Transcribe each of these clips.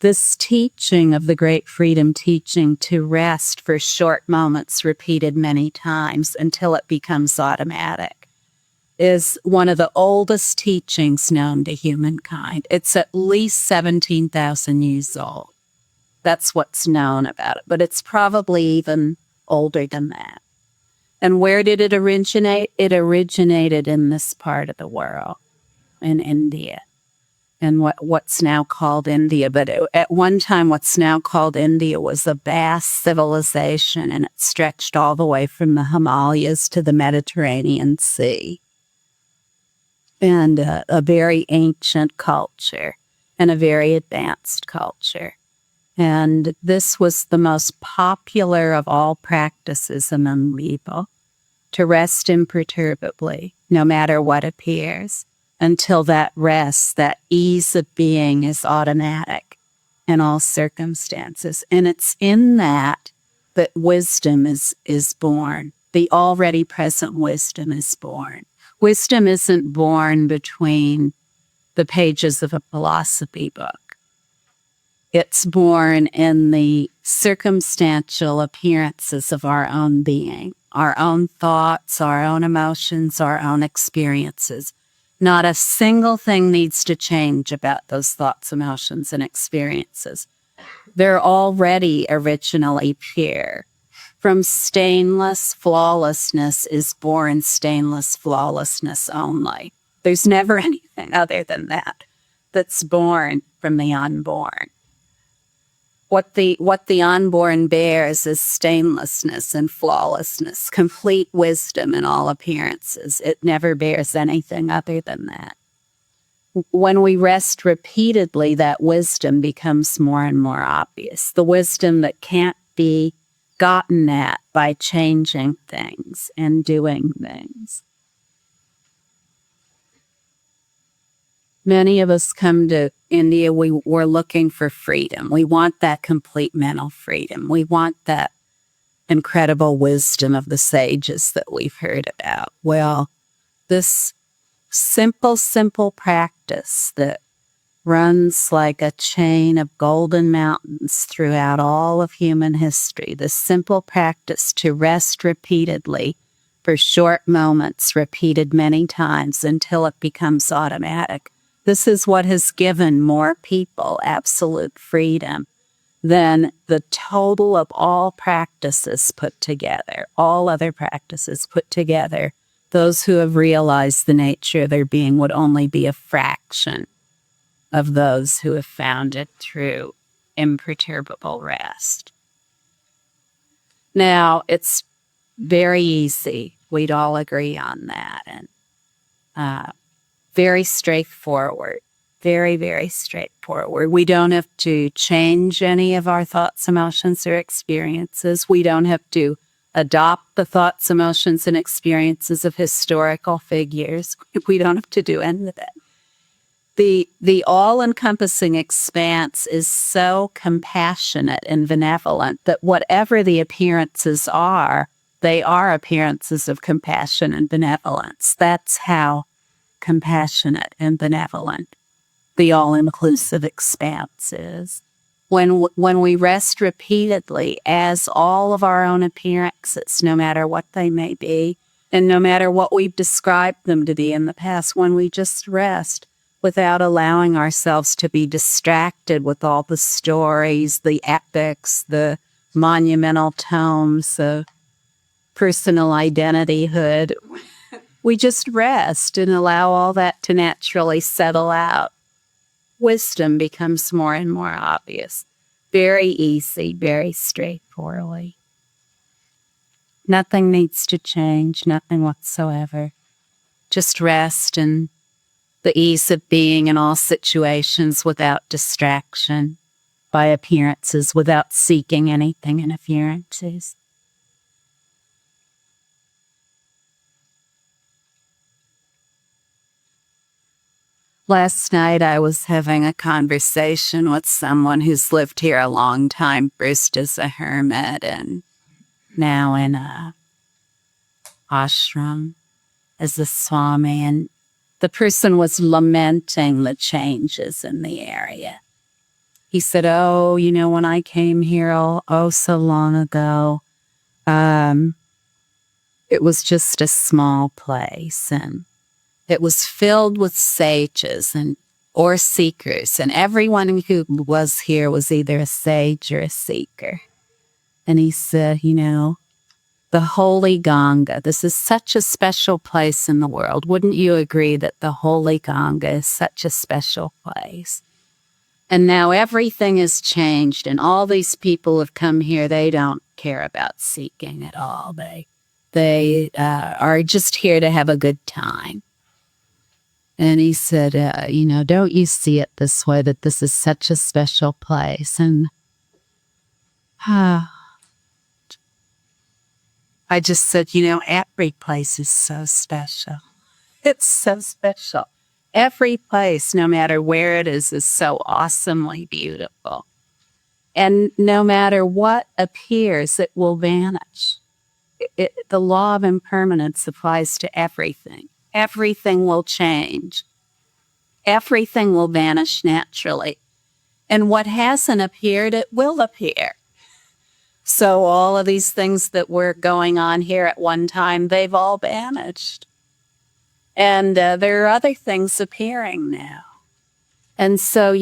This teaching of the great freedom teaching to rest for short moments repeated many times until it becomes automatic is one of the oldest teachings known to humankind. It's at least 17,000 years old. That's what's known about it, but it's probably even older than that. And where did it originate? It originated in this part of the world, in India, and what's now called India. But at one time, what's now called India was a vast civilization, and it stretched all the way from the Himalayas to the Mediterranean Sea. And a very ancient culture and a very advanced culture. And this was the most popular of all practices among people, to rest imperturbably, no matter what appears, until that rest, that ease of being is automatic in all circumstances. And it's in that wisdom is born. The already present wisdom is born. Wisdom isn't born between the pages of a philosophy book. It's born in the circumstantial appearances of our own being, our own thoughts, our own emotions, our own experiences. Not a single thing needs to change about those thoughts, emotions, and experiences. They're already originally pure. From stainless flawlessness is born stainless flawlessness only. There's never anything other than that that's born from the unborn. What the unborn bears is stainlessness and flawlessness, complete wisdom in all appearances. It never bears anything other than that. When we rest repeatedly, that wisdom becomes more and more obvious. The wisdom that can't be gotten at by changing things and doing things. Many of us come to India, we're looking for freedom. We want that complete mental freedom. We want that incredible wisdom of the sages that we've heard about. Well, this simple practice that runs like a chain of golden mountains throughout all of human history, this simple practice to rest repeatedly for short moments, repeated many times until it becomes automatic. This is what has given more people absolute freedom than the total of all practices put together, all other practices put together. Those who have realized the nature of their being would only be a fraction of those who have found it through imperturbable rest. Now, it's very easy. We'd all agree on that. And very straightforward, very, very straightforward. We don't have to change any of our thoughts, emotions, or experiences. We don't have to adopt the thoughts, emotions, and experiences of historical figures. We don't have to do any of that. The all-encompassing expanse is so compassionate and benevolent that whatever the appearances are, they are appearances of compassion and benevolence. That's how compassionate and benevolent the all-inclusive expanse is. When we rest repeatedly as all of our own appearances, no matter what they may be, and no matter what we've described them to be in the past, when we just rest without allowing ourselves to be distracted with all the stories, the epics, the monumental tomes of personal identityhood, we just rest and allow all that to naturally settle out. Wisdom becomes more and more obvious. Very easy, very straightforwardly. Nothing needs to change, nothing whatsoever. Just rest and the ease of being in all situations without distraction by appearances, without seeking anything in appearances. Last night I was having a conversation with someone who's lived here a long time, first as a hermit and now in a ashram as a swami, and the person was lamenting the changes in the area. He said, oh, when I came here so long ago, it was just a small place, and it was filled with sages or seekers, and everyone who was here was either a sage or a seeker. And he said, the Holy Ganga, this is such a special place in the world. Wouldn't you agree that the Holy Ganga is such a special place? And now everything has changed, and all these people have come here. They don't care about seeking at all. They are just here to have a good time. And he said, don't you see it this way, that this is such a special place? And I just said, every place is so special. It's so special. Every place, no matter where it is so awesomely beautiful. And no matter what appears, it will vanish. The law of impermanence applies to everything. Everything will change. Everything will vanish naturally. And what hasn't appeared, it will appear. So all of these things that were going on here at one time, they've all vanished. And there are other things appearing now. And so,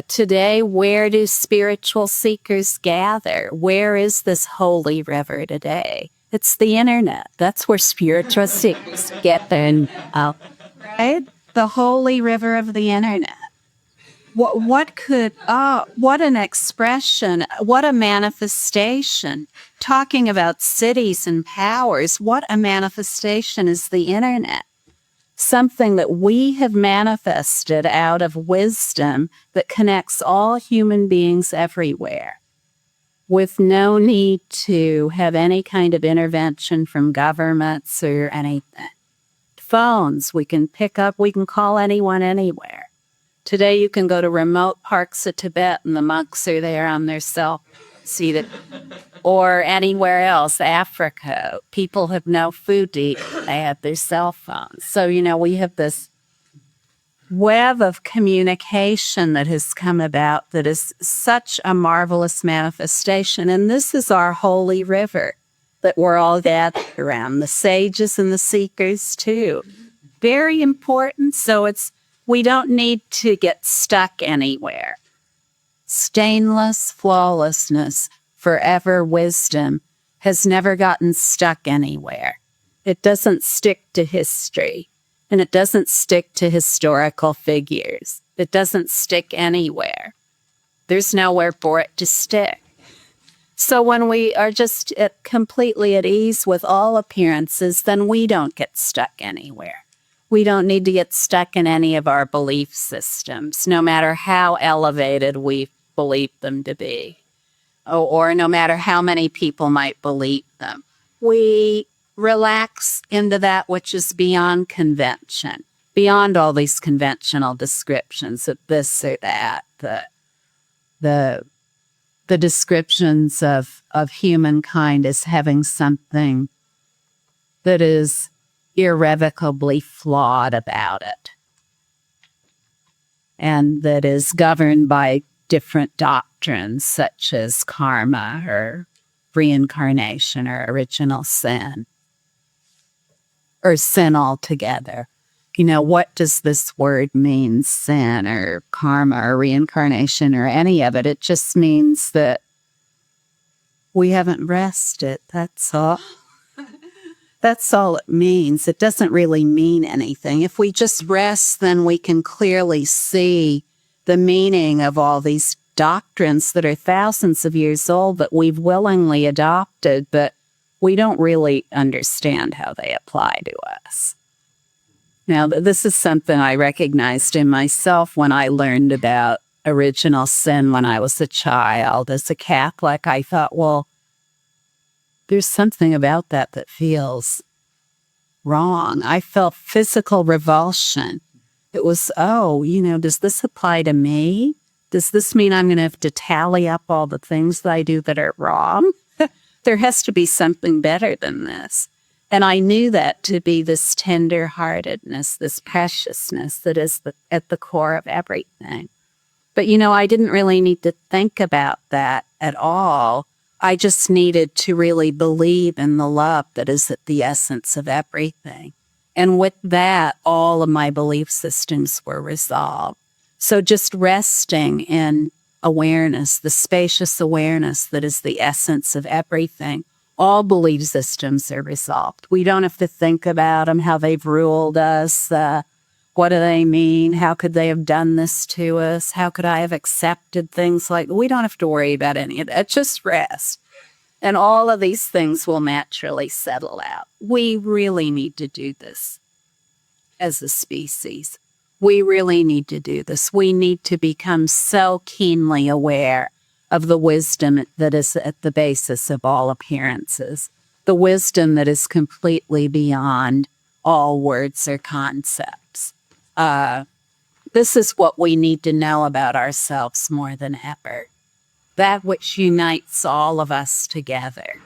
today, where do spiritual seekers gather? Where is this holy river today? It's the internet. That's where spiritual seekers gather. Right? The holy river of the internet. What an expression, what a manifestation. Talking about cities and powers, what a manifestation is the internet. Something that we have manifested out of wisdom that connects all human beings everywhere, with no need to have any kind of intervention from governments or anything. Phones, we can pick up, we can call anyone anywhere. Today you can go to remote parts of Tibet and the monks are there on their cell seated, or anywhere else, Africa. People have no food to eat. They have their cell phones. So, we have this web of communication that has come about that is such a marvelous manifestation. And this is our holy river that we're all gathered around, the sages and the seekers too. Very important. So we don't need to get stuck anywhere. Stainless flawlessness, forever wisdom has never gotten stuck anywhere. It doesn't stick to history, and it doesn't stick to historical figures. It doesn't stick anywhere. There's nowhere for it to stick. So when we are just completely at ease with all appearances, then we don't get stuck anywhere. We don't need to get stuck in any of our belief systems, no matter how elevated we believe them to be, or no matter how many people might believe them. We relax into that which is beyond convention, beyond all these conventional descriptions of this or that, the descriptions of humankind as having something that is irrevocably flawed about it, and that is governed by different doctrines such as karma or reincarnation or original sin, or sin altogether. What does this word mean, sin or karma or reincarnation or any of it? It just means that we haven't rested, that's all. That's all it means. It doesn't really mean anything. If we just rest, then we can clearly see the meaning of all these doctrines that are thousands of years old that we've willingly adopted, but we don't really understand how they apply to us. Now, this is something I recognized in myself when I learned about original sin when I was a child. As a Catholic, I thought, well, there's something about that feels wrong. I felt physical revulsion. It was, does this apply to me? Does this mean I'm going to have to tally up all the things that I do that are wrong? There has to be something better than this. And I knew that to be this tender-heartedness, this preciousness that is at the core of everything. But, I didn't really need to think about that at all. I just needed to really believe in the love that is at the essence of everything. And with that, all of my belief systems were resolved. So just resting in awareness, the spacious awareness that is the essence of everything, all belief systems are resolved. We don't have to think about them, how they've ruled us. What do they mean? How could they have done this to us? How could I have accepted things like, we don't have to worry about any of that. Just rest. And all of these things will naturally settle out. We really need to do this as a species. We really need to do this. We need to become so keenly aware of the wisdom that is at the basis of all appearances, the wisdom that is completely beyond all words or concepts. This is what we need to know about ourselves more than ever. That which unites all of us together.